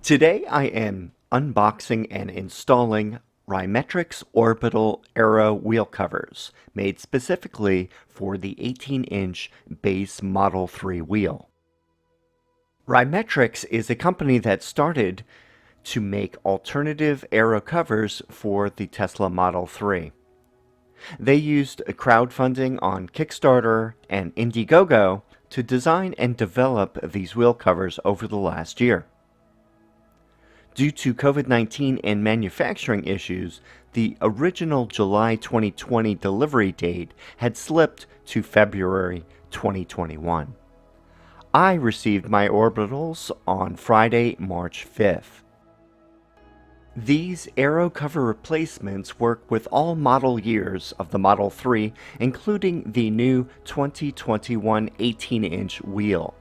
Today I am unboxing and installing Rimetrix Orbital Aero wheel covers, made specifically for the 18-inch base Model 3 wheel. Rimetrix is a company that started to make alternative aero covers for the Tesla Model 3. They used crowdfunding on Kickstarter and Indiegogo to design and develop these wheel covers over the last year. Due to COVID-19 and manufacturing issues, the original July 2020 delivery date had slipped to February 2021. I received my orbitals on Friday, March 5th. These aero cover replacements work with all model years of the Model 3, including the new 2021 18-inch wheel.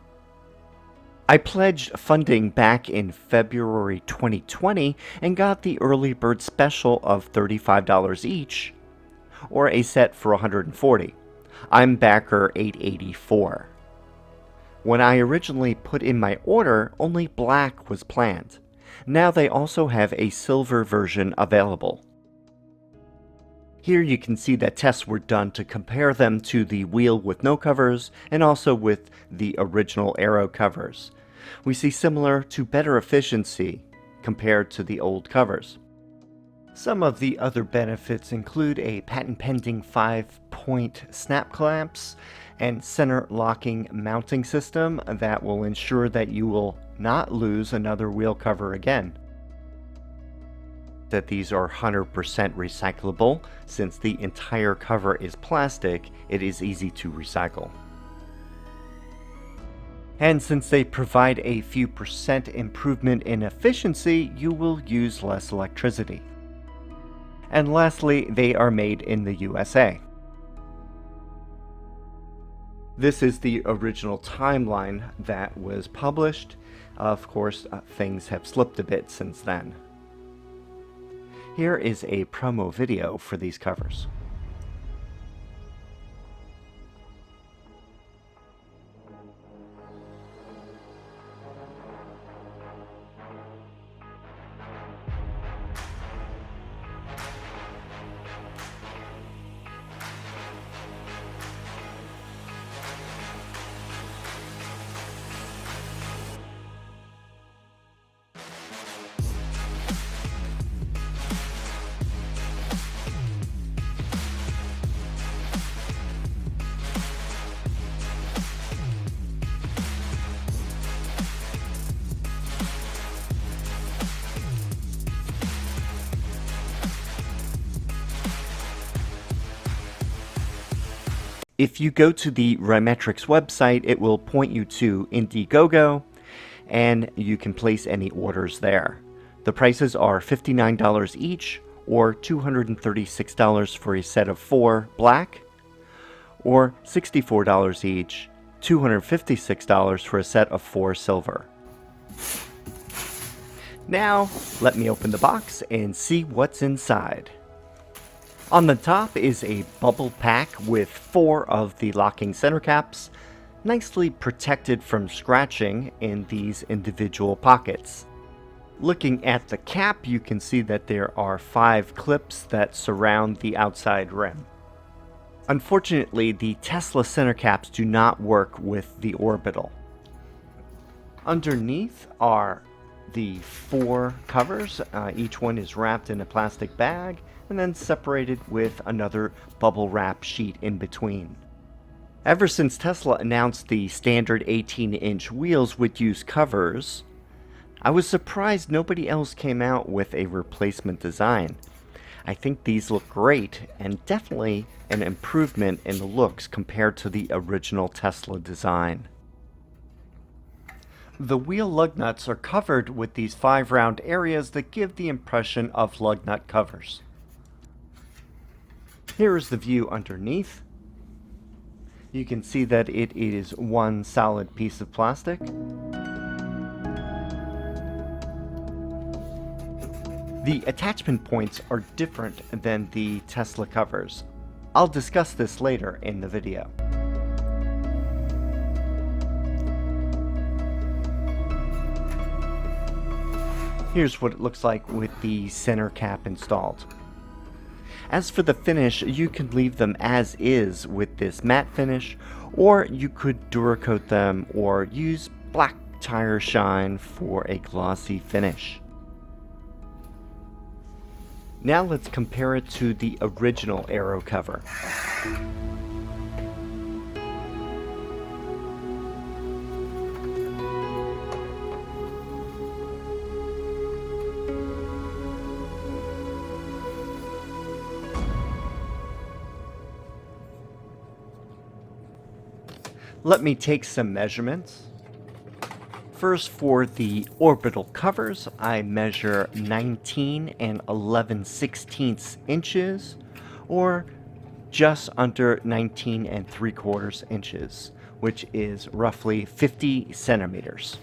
I pledged funding back in February 2020 and got the early bird special of $35 each, or a set for $140. I'm backer 884. When I originally put in my order, only black was planned. Now they also have a silver version available. Here you can see that tests were done to compare them to the wheel with no covers and also with the original aero covers. We see similar to better efficiency compared to the old covers. Some of the other benefits include a patent-pending 5-point snap clamps and center locking mounting system that will ensure that you will not lose another wheel cover again. That these are 100% recyclable. Since the entire cover is plastic, it is easy to recycle. And since they provide a few percent improvement in efficiency, you will use less electricity. And lastly, they are made in the USA. This is the original timeline that was published. Of course, things have slipped a bit since then. Here is a promo video for these covers. If you go to the Rimetrix website, it will point you to Indiegogo, and you can place any orders there. The prices are $59 each, or $236 for a set of 4 black, or $64 each, $256 for a set of 4 silver. Now, let me open the box and see what's inside. On the top is a bubble pack with 4 of the locking center caps, nicely protected from scratching in these individual pockets. Looking at the cap, you can see that there are 5 clips that surround the outside rim. Unfortunately, the Tesla center caps do not work with the Orbital. Underneath are the 4 covers. Each one is wrapped in a plastic bag and then separated with another bubble wrap sheet in between. Ever since Tesla announced the standard 18-inch wheels would use covers, I was surprised nobody else came out with a replacement design. I think these look great and definitely an improvement in the looks compared to the original Tesla design. The wheel lug nuts are covered with these 5 round areas that give the impression of lug nut covers. Here is the view underneath. You can see that it is one solid piece of plastic. The attachment points are different than the Tesla covers. I'll discuss this later in the video. Here's what it looks like with the center cap installed. As for the finish, you can leave them as is with this matte finish, or you could Duracoat them or use black tire shine for a glossy finish. Now let's compare it to the original Aero cover. Let me take some measurements. First, for the orbital covers, I measure 19 and 11/16 inches, or just under 19 and 3/4 inches, which is roughly 50 centimeters.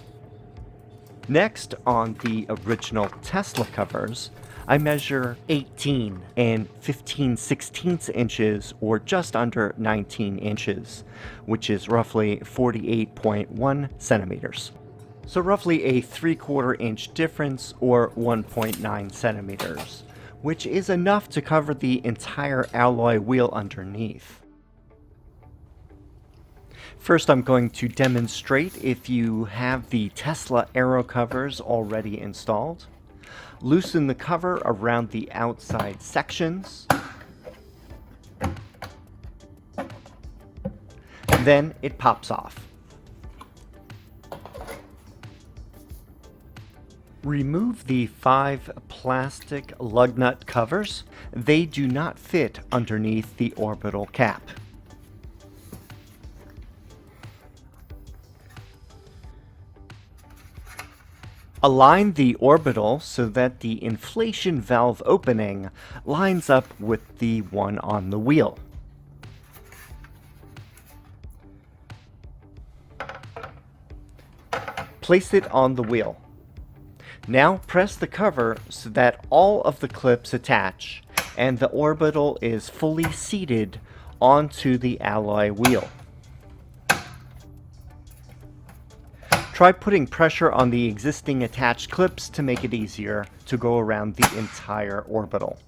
Next, on the original Tesla covers, I measure 18 and 15/16 inches, or just under 19 inches, which is roughly 48.1 centimeters. So roughly a 3/4 inch difference, or 1.9 centimeters, which is enough to cover the entire alloy wheel underneath. First, I'm going to demonstrate if you have the Tesla Aero covers already installed. Loosen the cover around the outside sections. Then it pops off. Remove the 5 plastic lug nut covers. They do not fit underneath the orbital cap. Align the orbital so that the inflation valve opening lines up with the one on the wheel. Place it on the wheel. Now press the cover so that all of the clips attach and the orbital is fully seated onto the alloy wheel. Try putting pressure on the existing attached clips to make it easier to go around the entire orbital.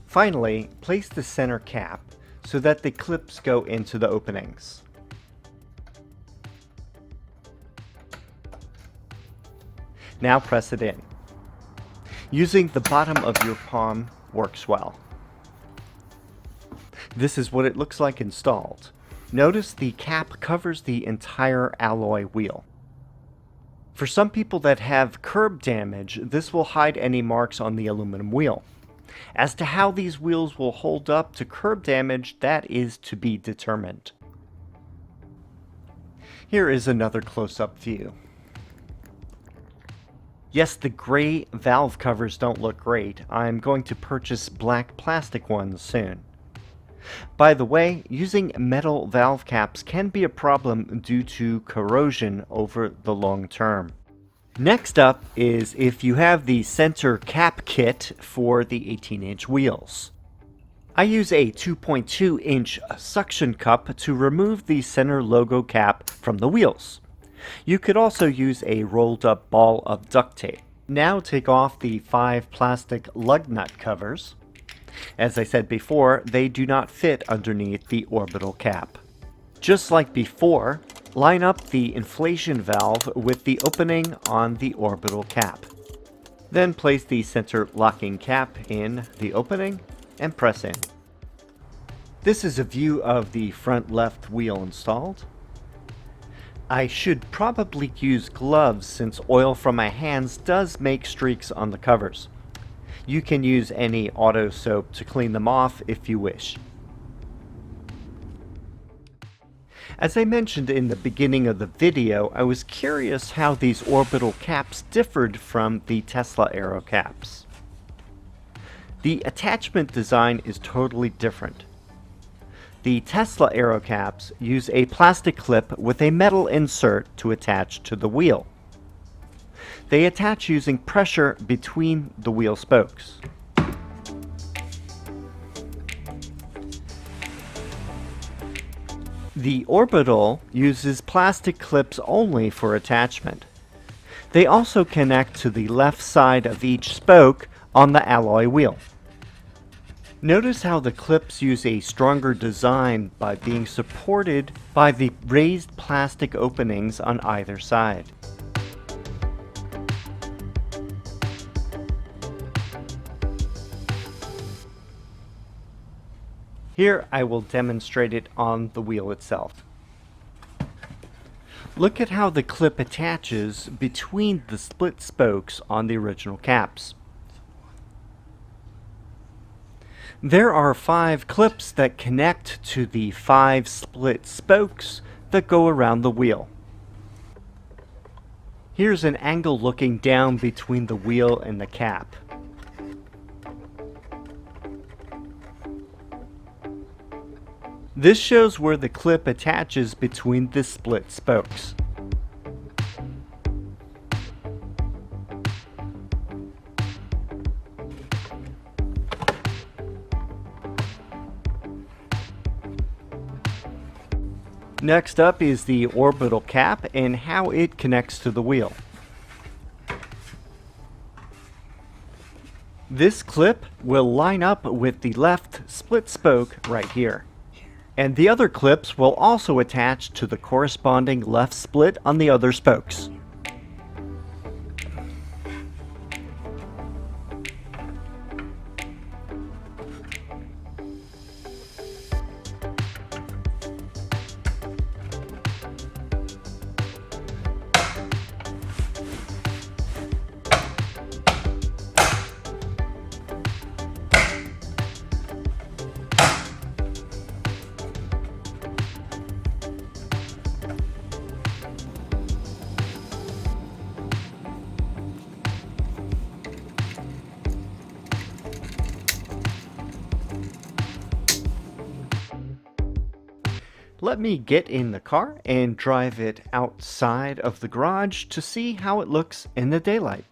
Finally, place the center cap so that the clips go into the openings. Now press it in. Using the bottom of your palm works well. This is what it looks like installed. Notice the cap covers the entire alloy wheel. For some people that have curb damage, this will hide any marks on the aluminum wheel. As to how these wheels will hold up to curb damage, that is to be determined. Here is another close-up view. Yes, the gray valve covers don't look great. I'm going to purchase black plastic ones soon. By the way, using metal valve caps can be a problem due to corrosion over the long term. Next up is if you have the center cap kit for the 18-inch wheels. I use a 2.2-inch suction cup to remove the center logo cap from the wheels. You could also use a rolled up ball of duct tape. Now take off the 5 plastic lug nut covers. As I said before, they do not fit underneath the orbital cap. Just like before, line up the inflation valve with the opening on the orbital cap. Then place the center locking cap in the opening and press in. This is a view of the front left wheel installed. I should probably use gloves since oil from my hands does make streaks on the covers. You can use any auto soap to clean them off if you wish. As I mentioned in the beginning of the video, I was curious how these orbital caps differed from the Tesla Aero caps. The attachment design is totally different. The Tesla Aero caps use a plastic clip with a metal insert to attach to the wheel. They attach using pressure between the wheel spokes. The Orbital uses plastic clips only for attachment. They also connect to the left side of each spoke on the alloy wheel. Notice how the clips use a stronger design by being supported by the raised plastic openings on either side. Here I will demonstrate it on the wheel itself. Look at how the clip attaches between the split spokes on the original caps. There are 5 clips that connect to the 5 split spokes that go around the wheel. Here's an angle looking down between the wheel and the cap. This shows where the clip attaches between the split spokes. Next up is the orbital cap and how it connects to the wheel. This clip will line up with the left split spoke right here. And the other clips will also attach to the corresponding left split on the other spokes. Let me get in the car and drive it outside of the garage to see how it looks in the daylight.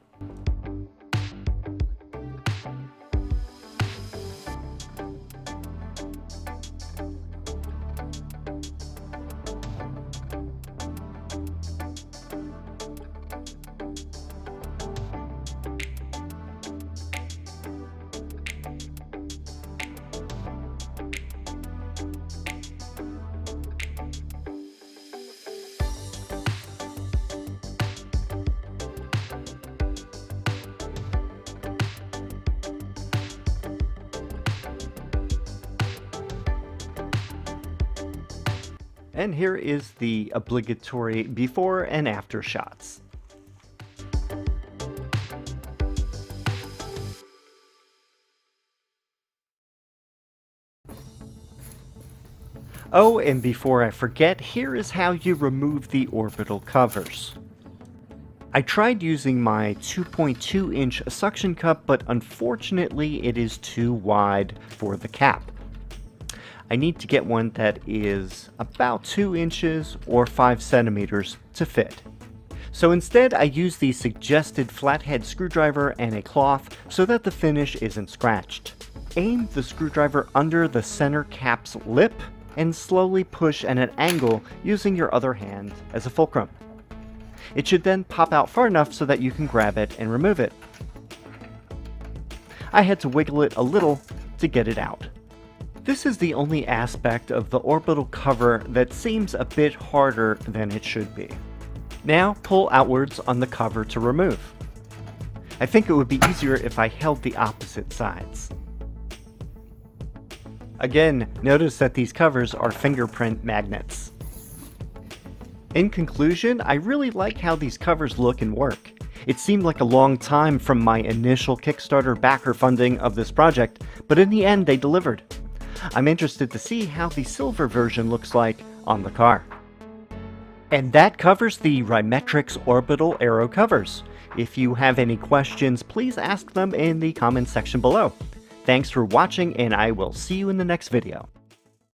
And here is the obligatory before and after shots. Oh, and before I forget, here is how you remove the orbital covers. I tried using my 2.2-inch suction cup, but unfortunately it is too wide for the cap. I need to get one that is about 2 inches or 5 centimeters to fit. So instead I use the suggested flathead screwdriver and a cloth so that the finish isn't scratched. Aim the screwdriver under the center cap's lip and slowly push at an angle using your other hand as a fulcrum. It should then pop out far enough so that you can grab it and remove it. I had to wiggle it a little to get it out. This is the only aspect of the orbital cover that seems a bit harder than it should be. Now pull outwards on the cover to remove. I think it would be easier if I held the opposite sides. Again, notice that these covers are fingerprint magnets. In conclusion, I really like how these covers look and work. It seemed like a long time from my initial Kickstarter backer funding of this project, but in the end they delivered. I'm interested to see how the silver version looks like on the car. And that covers the Rimetrix Orbital Aero covers. If you have any questions, please ask them in the comments section below. Thanks for watching, and I will see you in the next video.